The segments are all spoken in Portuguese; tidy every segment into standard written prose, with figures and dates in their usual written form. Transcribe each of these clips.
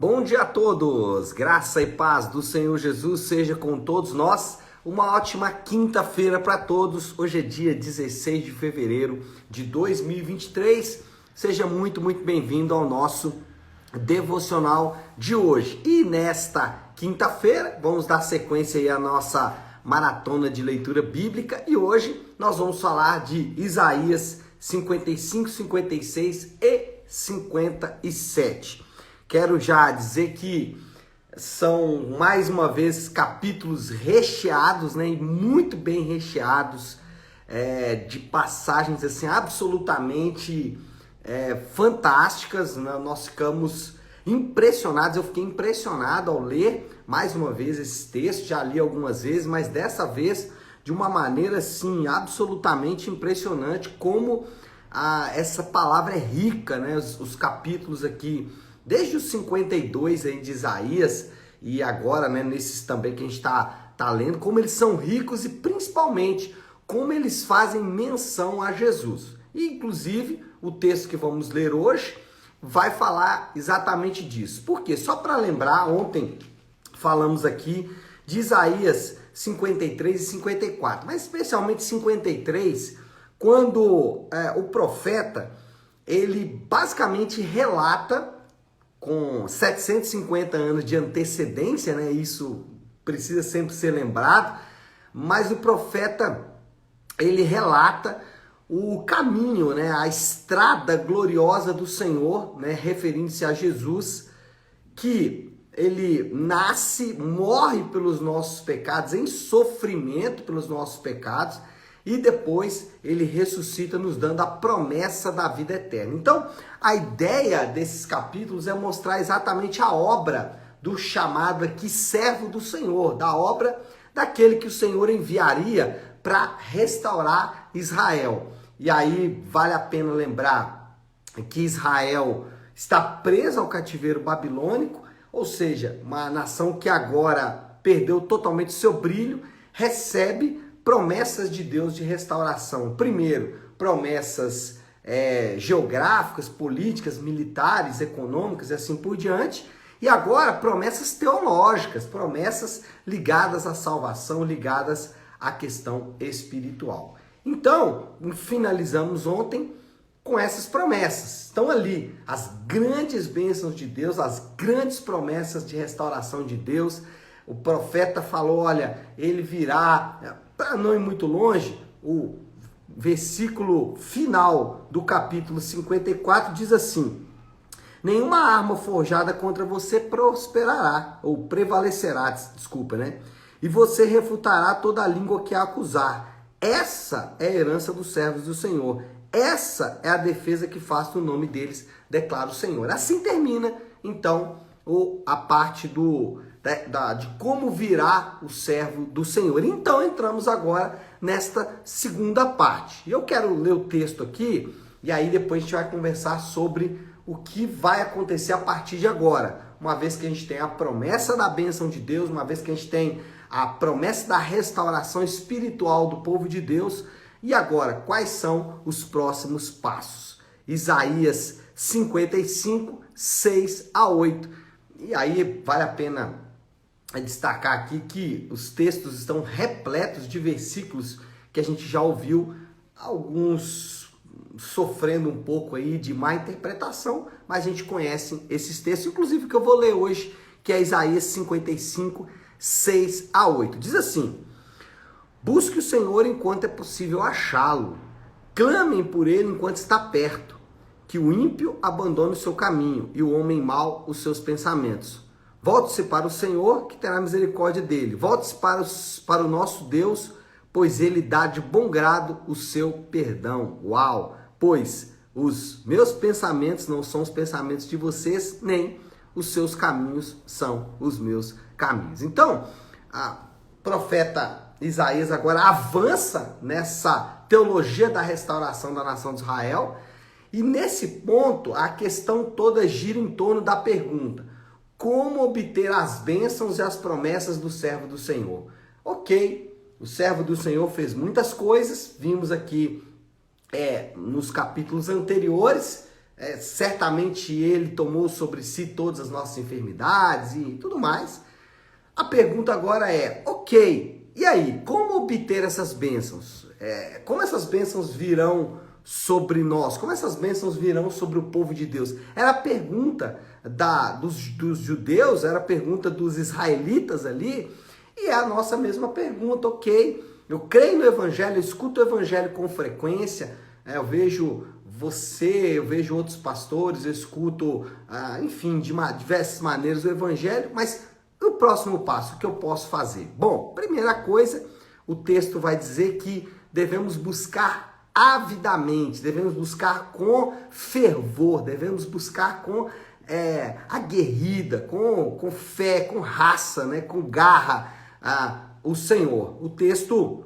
Bom dia a todos, graça e paz do Senhor Jesus seja com todos nós. Uma ótima quinta-feira para todos. Hoje é dia 16 de fevereiro de 2023. Seja muito bem-vindo ao nosso devocional de hoje. E nesta quinta-feira vamos dar sequência aí à nossa maratona de leitura bíblica e hoje nós vamos falar de Isaías 55, 56 e 57. Quero já dizer que são, mais uma vez, capítulos recheados, né? E muito bem recheados, de passagens assim, absolutamente fantásticas, né? Nós ficamos impressionados, eu fiquei impressionado ao ler, mais uma vez, esse texto, já li algumas vezes, mas dessa vez, de uma maneira, assim, absolutamente impressionante, como essa palavra é rica, né? Os capítulos aqui, desde os 52 aí de Isaías e agora, né, nesses também que a gente tá lendo, como eles são ricos e principalmente como eles fazem menção a Jesus. E inclusive o texto que vamos ler hoje vai falar exatamente disso. Por quê? Só para lembrar, ontem falamos aqui de Isaías 53 e 54, mas especialmente 53, quando o profeta, ele basicamente relata com 750 anos de antecedência, né? Isso precisa sempre ser lembrado, mas o profeta, ele relata o caminho, né? A estrada gloriosa do Senhor, né? Referindo-se a Jesus, que ele nasce, morre pelos nossos pecados, em sofrimento pelos nossos pecados, e depois ele ressuscita nos dando a promessa da vida eterna. Então, a ideia desses capítulos é mostrar exatamente a obra do chamado aqui servo do Senhor, da obra daquele que o Senhor enviaria para restaurar Israel. E aí vale a pena lembrar que Israel está presa ao cativeiro babilônico, ou seja, uma nação que agora perdeu totalmente seu brilho, recebe promessas de Deus de restauração. Primeiro, promessas geográficas, políticas, militares, econômicas e assim por diante. E agora, promessas teológicas, promessas ligadas à salvação, ligadas à questão espiritual. Então, finalizamos ontem com essas promessas. Estão ali as grandes bênçãos de Deus, as grandes promessas de restauração de Deus. O profeta falou, olha, ele virá, para não ir muito longe, o versículo final do capítulo 54 diz assim: nenhuma arma forjada contra você prosperará, ou prevalecerá, desculpa, né? E você refutará toda a língua que a acusar. Essa é a herança dos servos do Senhor. Essa é a defesa que faço no nome deles, declara o Senhor. Assim termina, então, a parte de como virá o servo do Senhor. Então entramos agora nesta segunda parte. Eu quero ler o texto aqui e aí depois a gente vai conversar sobre o que vai acontecer a partir de agora. Uma vez que a gente tem a promessa da bênção de Deus, uma vez que a gente tem a promessa da restauração espiritual do povo de Deus. E agora, quais são os próximos passos? Isaías 55, 6 a 8. E aí vale a pena destacar aqui que os textos estão repletos de versículos que a gente já ouviu, alguns sofrendo um pouco aí de má interpretação, mas a gente conhece esses textos, inclusive que eu vou ler hoje, que é Isaías 55, 6 a 8. Diz assim: busque o Senhor enquanto é possível achá-lo, clamem por ele enquanto está perto, que o ímpio abandone o seu caminho e o homem mau os seus pensamentos. Volte-se para o Senhor, que terá misericórdia dele. Volte-se para o nosso Deus, pois ele dá de bom grado o seu perdão. Uau! Pois os meus pensamentos não são os pensamentos de vocês, nem os seus caminhos são os meus caminhos. Então, a profeta Isaías agora avança nessa teologia da restauração da nação de Israel. E nesse ponto, a questão toda gira em torno da pergunta: como obter as bênçãos e as promessas do servo do Senhor? Ok, o servo do Senhor fez muitas coisas, vimos aqui nos capítulos anteriores, certamente ele tomou sobre si todas as nossas enfermidades e tudo mais. A pergunta agora é, ok, e aí, como obter essas bênçãos? Como essas bênçãos virão sobre nós? Como essas bênçãos virão sobre o povo de Deus? Era a pergunta dos judeus, era a pergunta dos israelitas ali, e é a nossa mesma pergunta, ok? Eu creio no evangelho, eu escuto o evangelho com frequência, eu vejo você, eu vejo outros pastores, eu escuto, enfim, de diversas maneiras o evangelho, mas o próximo passo, o que eu posso fazer? Bom, primeira coisa, o texto vai dizer que devemos buscar avidamente, devemos buscar com fervor, devemos buscar com aguerrida, com fé, com raça, né, com garra, o Senhor. O texto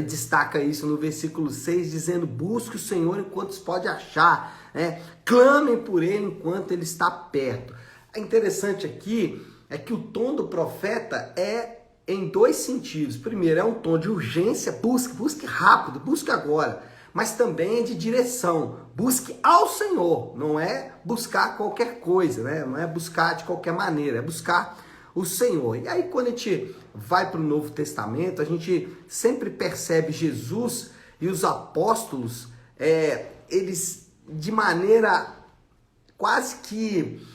destaca isso no versículo 6, dizendo, busque o Senhor enquanto se pode achar, né? Clamem por Ele enquanto Ele está perto. É interessante aqui é que o tom do profeta é em dois sentidos. Primeiro, é um tom de urgência, busque rápido, busque agora, mas também é de direção, busque ao Senhor, não é buscar qualquer coisa, né? Não é buscar de qualquer maneira, é buscar o Senhor. E aí quando a gente vai para o Novo Testamento, a gente sempre percebe Jesus e os apóstolos, eles de maneira quase que,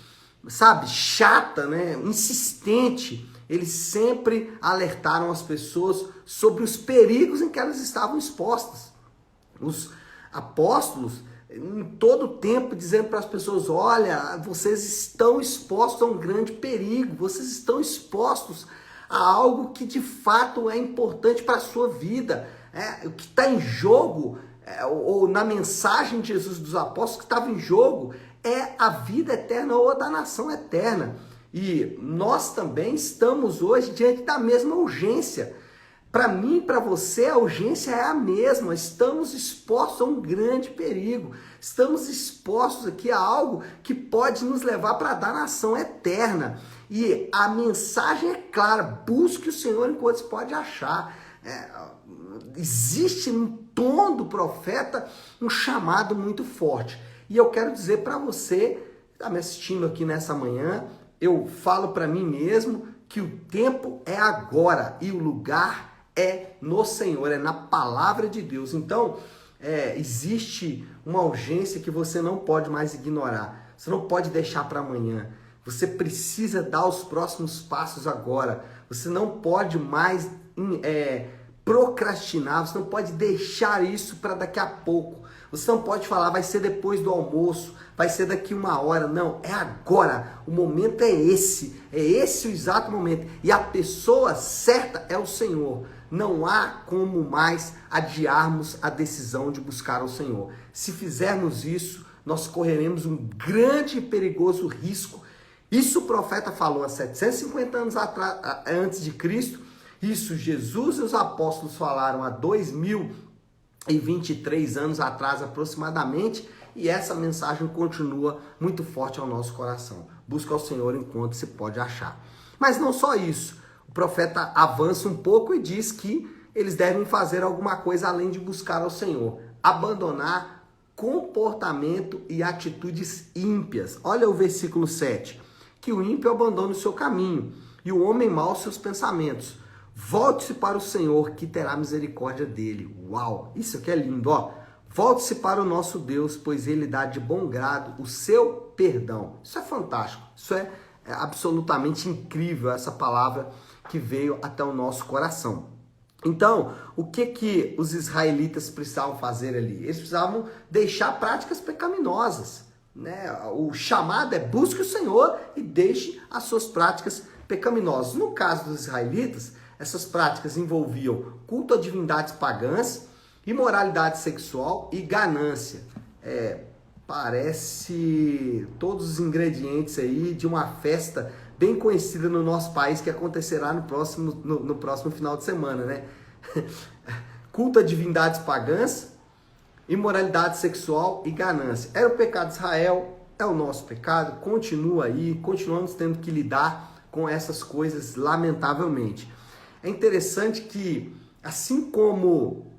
sabe, chata, né? Insistente, eles sempre alertaram as pessoas sobre os perigos em que elas estavam expostas. Os apóstolos, em todo o tempo, dizendo para as pessoas, olha, vocês estão expostos a um grande perigo, vocês estão expostos a algo que de fato é importante para a sua vida. O que está em jogo, ou na mensagem de Jesus dos apóstolos, que estava em jogo é a vida eterna ou da nação eterna. E nós também estamos hoje diante da mesma urgência. Para mim e para você, a urgência é a mesma. Estamos expostos a um grande perigo. Estamos expostos aqui a algo que pode nos levar para a danação eterna. E a mensagem é clara: busque o Senhor enquanto se pode achar. Existe no tom do profeta um chamado muito forte. E eu quero dizer para você, que está me assistindo aqui nessa manhã, eu falo para mim mesmo que o tempo é agora e o lugar é no Senhor, é na palavra de Deus. Então, existe uma urgência que você não pode mais ignorar. Você não pode deixar para amanhã. Você precisa dar os próximos passos agora. Você não pode mais procrastinar. Você não pode deixar isso para daqui a pouco. Você não pode falar, vai ser depois do almoço, vai ser daqui 1 hora. Não, é agora. O momento é esse. É esse o exato momento. E a pessoa certa é o Senhor. Não há como mais adiarmos a decisão de buscar o Senhor. Se fizermos isso, nós correremos um grande e perigoso risco. Isso o profeta falou há 750 anos antes de Cristo. Isso Jesus e os apóstolos falaram há 2023 anos atrás aproximadamente. E essa mensagem continua muito forte ao nosso coração. Busca ao Senhor enquanto se pode achar. Mas não só isso. O profeta avança um pouco e diz que eles devem fazer alguma coisa além de buscar ao Senhor. Abandonar comportamento e atitudes ímpias. Olha o versículo 7. Que o ímpio abandone o seu caminho e o homem mau seus pensamentos. Volte-se para o Senhor, que terá misericórdia dele. Uau, isso aqui é lindo, ó. Volte-se para o nosso Deus, pois ele dá de bom grado o seu perdão. Isso é fantástico, isso é absolutamente incrível, essa palavra que veio até o nosso coração. Então, o que os israelitas precisavam fazer ali? Eles precisavam deixar práticas pecaminosas, né? O chamado é busque o Senhor e deixe as suas práticas pecaminosas. No caso dos israelitas, essas práticas envolviam culto a divindades pagãs, imoralidade sexual e ganância. Parece todos os ingredientes aí de uma festa bem conhecida no nosso país que acontecerá no próximo final de semana, né? Culto a divindades pagãs, imoralidade sexual e ganância. Era o pecado de Israel, é o nosso pecado, continua aí, continuamos tendo que lidar com essas coisas, lamentavelmente. É interessante que, assim como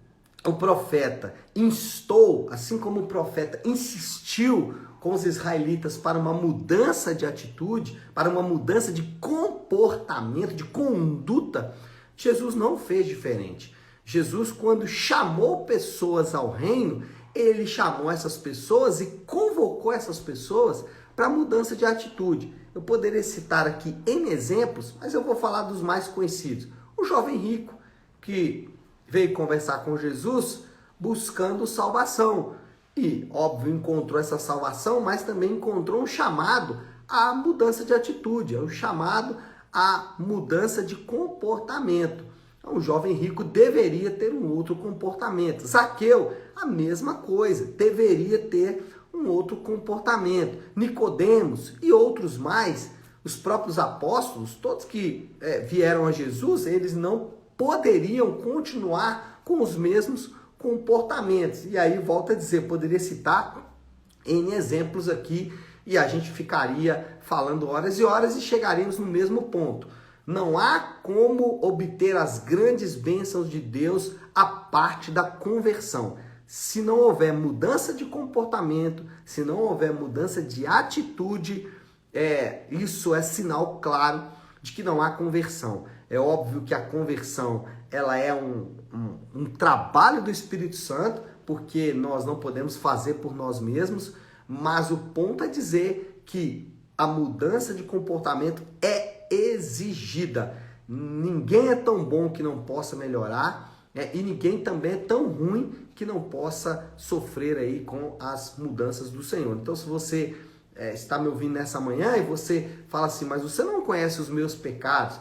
o profeta instou, assim como o profeta insistiu com os israelitas para uma mudança de atitude, para uma mudança de comportamento, de conduta, Jesus não fez diferente. Jesus, quando chamou pessoas ao reino, ele chamou essas pessoas e convocou essas pessoas para mudança de atitude. Eu poderia citar aqui N exemplos, mas eu vou falar dos mais conhecidos. O jovem rico, que veio conversar com Jesus buscando salvação. E, óbvio, encontrou essa salvação, mas também encontrou um chamado à mudança de atitude, um chamado à mudança de comportamento. Então, o jovem rico deveria ter um outro comportamento. Zaqueu, a mesma coisa, deveria ter um outro comportamento. Nicodemos e outros mais, os próprios apóstolos, todos que vieram a Jesus, eles não poderiam continuar com os mesmos comportamentos. E aí, volto a dizer, poderia citar N exemplos aqui e a gente ficaria falando horas e horas e chegaríamos no mesmo ponto. Não há como obter as grandes bênçãos de Deus a parte da conversão. Se não houver mudança de comportamento, se não houver mudança de atitude, isso é sinal claro de que não há conversão. É óbvio que a conversão ela é um trabalho do Espírito Santo, porque nós não podemos fazer por nós mesmos, mas o ponto é dizer que a mudança de comportamento é exigida. Ninguém é tão bom que não possa melhorar, e ninguém também é tão ruim que não possa sofrer aí com as mudanças do Senhor. Então, se você está me ouvindo nessa manhã e você fala assim, mas você não conhece os meus pecados,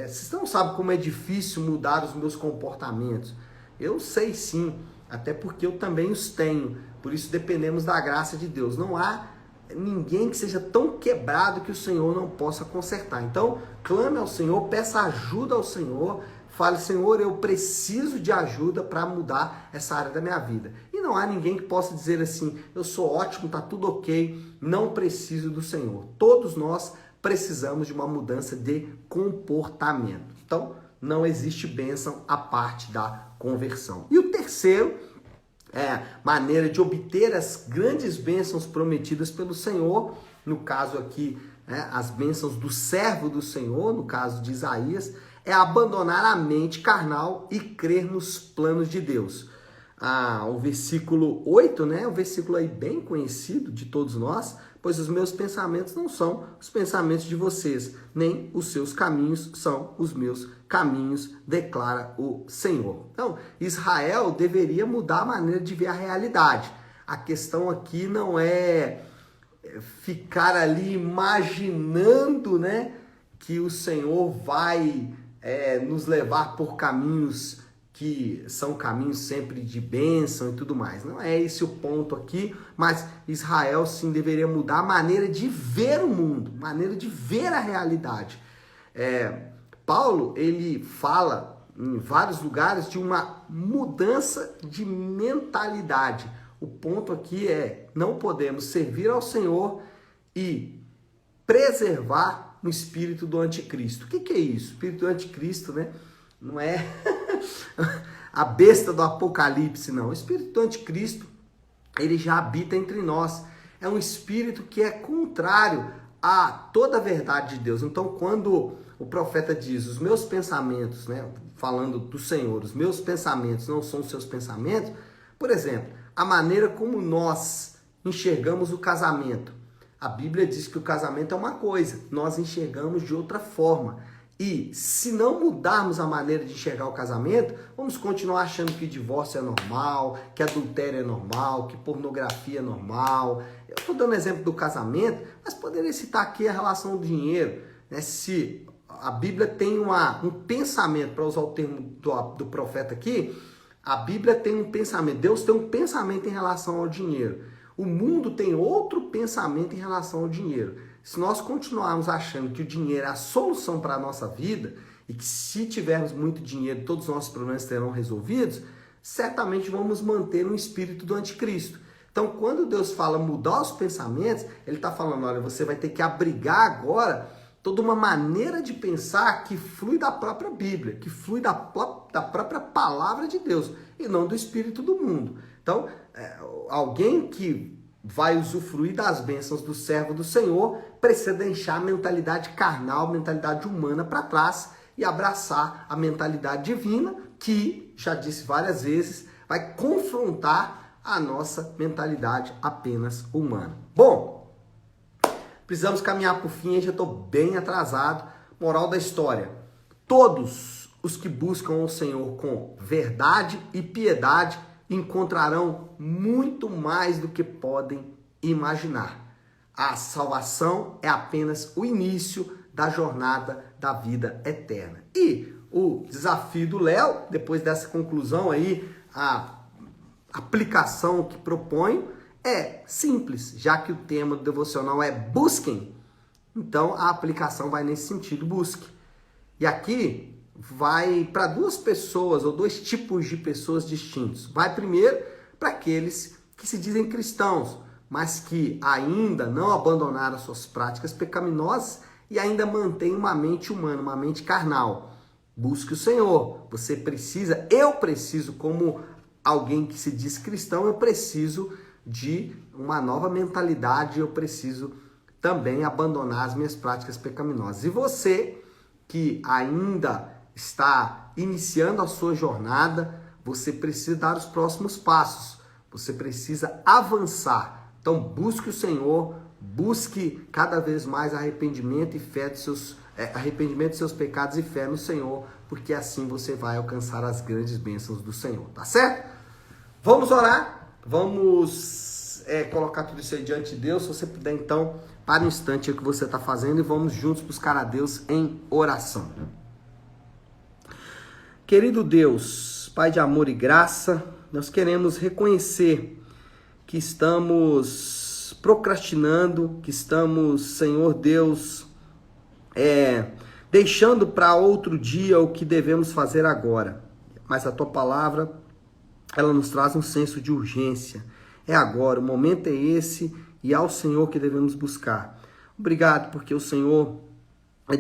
você não sabe como é difícil mudar os meus comportamentos. Eu sei sim, até porque eu também os tenho. Por isso dependemos da graça de Deus. Não há ninguém que seja tão quebrado que o Senhor não possa consertar. Então, clame ao Senhor, peça ajuda ao Senhor. Fale, Senhor, eu preciso de ajuda para mudar essa área da minha vida. E não há ninguém que possa dizer assim, eu sou ótimo, está tudo ok, não preciso do Senhor. Todos nós precisamos de uma mudança de comportamento. Então, não existe bênção à parte da conversão. E o terceiro maneira de obter as grandes bênçãos prometidas pelo Senhor, no caso aqui, as bênçãos do servo do Senhor, no caso de Isaías, é abandonar a mente carnal e crer nos planos de Deus. O versículo 8, o versículo aí bem conhecido de todos nós, pois os meus pensamentos não são os pensamentos de vocês, nem os seus caminhos são os meus caminhos, declara o Senhor. Então, Israel deveria mudar a maneira de ver a realidade. A questão aqui não é ficar ali imaginando, que o Senhor vai nos levar por caminhos que são caminhos sempre de bênção e tudo mais. Não é esse o ponto aqui, mas Israel sim deveria mudar a maneira de ver o mundo, maneira de ver a realidade. Paulo, ele fala em vários lugares de uma mudança de mentalidade. O ponto aqui não podemos servir ao Senhor e preservar o espírito do anticristo. O que é isso? O espírito do anticristo, não é a besta do Apocalipse, não. O espírito do anticristo, ele já habita entre nós. É um espírito que é contrário a toda a verdade de Deus. Então, quando o profeta diz, os meus pensamentos, falando do Senhor, os meus pensamentos não são os seus pensamentos, por exemplo, a maneira como nós enxergamos o casamento. A Bíblia diz que o casamento é uma coisa, nós enxergamos de outra forma. E se não mudarmos a maneira de enxergar o casamento, vamos continuar achando que divórcio é normal, que adultério é normal, que pornografia é normal. Eu estou dando exemplo do casamento, mas poderia citar aqui a relação do dinheiro. Se a Bíblia tem um pensamento, para usar o termo do profeta aqui, a Bíblia tem um pensamento, Deus tem um pensamento em relação ao dinheiro. O mundo tem outro pensamento em relação ao dinheiro. Se nós continuarmos achando que o dinheiro é a solução para a nossa vida e que se tivermos muito dinheiro todos os nossos problemas serão resolvidos, certamente vamos manter um espírito do anticristo. Então, quando Deus fala mudar os pensamentos, Ele está falando, olha, você vai ter que abrigar agora toda uma maneira de pensar que flui da própria Bíblia, que flui da própria palavra de Deus e não do espírito do mundo. Então, alguém que vai usufruir das bênçãos do servo do Senhor, precisa deixar a mentalidade carnal, mentalidade humana para trás e abraçar a mentalidade divina, que, já disse várias vezes, vai confrontar a nossa mentalidade apenas humana. Bom, precisamos caminhar por fim, já estou bem atrasado. Moral da história: todos os que buscam o Senhor com verdade e piedade encontrarão muito mais do que podem imaginar. A salvação é apenas o início da jornada da vida eterna. E o desafio do Léo, depois dessa conclusão aí, a aplicação que proponho é simples, já que o tema do devocional é busquem, então a aplicação vai nesse sentido, busque. E aqui vai para duas pessoas, ou dois tipos de pessoas distintos. Vai primeiro para aqueles que se dizem cristãos, mas que ainda não abandonaram suas práticas pecaminosas e ainda mantêm uma mente humana, uma mente carnal. Busque o Senhor. Você precisa, eu preciso, como alguém que se diz cristão, eu preciso de uma nova mentalidade, eu preciso também abandonar as minhas práticas pecaminosas. E você que ainda está iniciando a sua jornada, você precisa dar os próximos passos, você precisa avançar. Então busque o Senhor, busque cada vez mais arrependimento e fé arrependimento dos seus pecados e fé no Senhor, porque assim você vai alcançar as grandes bênçãos do Senhor, tá certo? Vamos orar, vamos colocar tudo isso aí diante de Deus. Se você puder, então, para um instante o que você está fazendo e vamos juntos buscar a Deus em oração. Querido Deus, Pai de amor e graça, nós queremos reconhecer que estamos procrastinando, que estamos, Senhor Deus, deixando para outro dia o que devemos fazer agora. Mas a Tua palavra, ela nos traz um senso de urgência. É agora, o momento é esse e é ao Senhor que devemos buscar. Obrigado porque o Senhor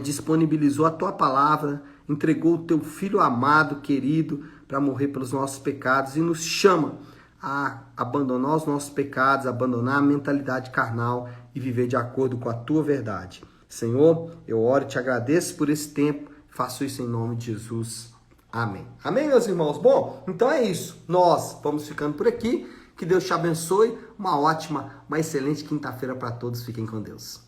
disponibilizou a Tua palavra, entregou o Teu Filho amado, querido, para morrer pelos nossos pecados e nos chama a abandonar os nossos pecados, abandonar a mentalidade carnal e viver de acordo com a Tua verdade. Senhor, eu oro e te agradeço por esse tempo, faço isso em nome de Jesus. Amém. Amém, meus irmãos? Bom, então é isso. Nós vamos ficando por aqui. Que Deus te abençoe. Uma ótima, uma excelente quinta-feira para todos. Fiquem com Deus.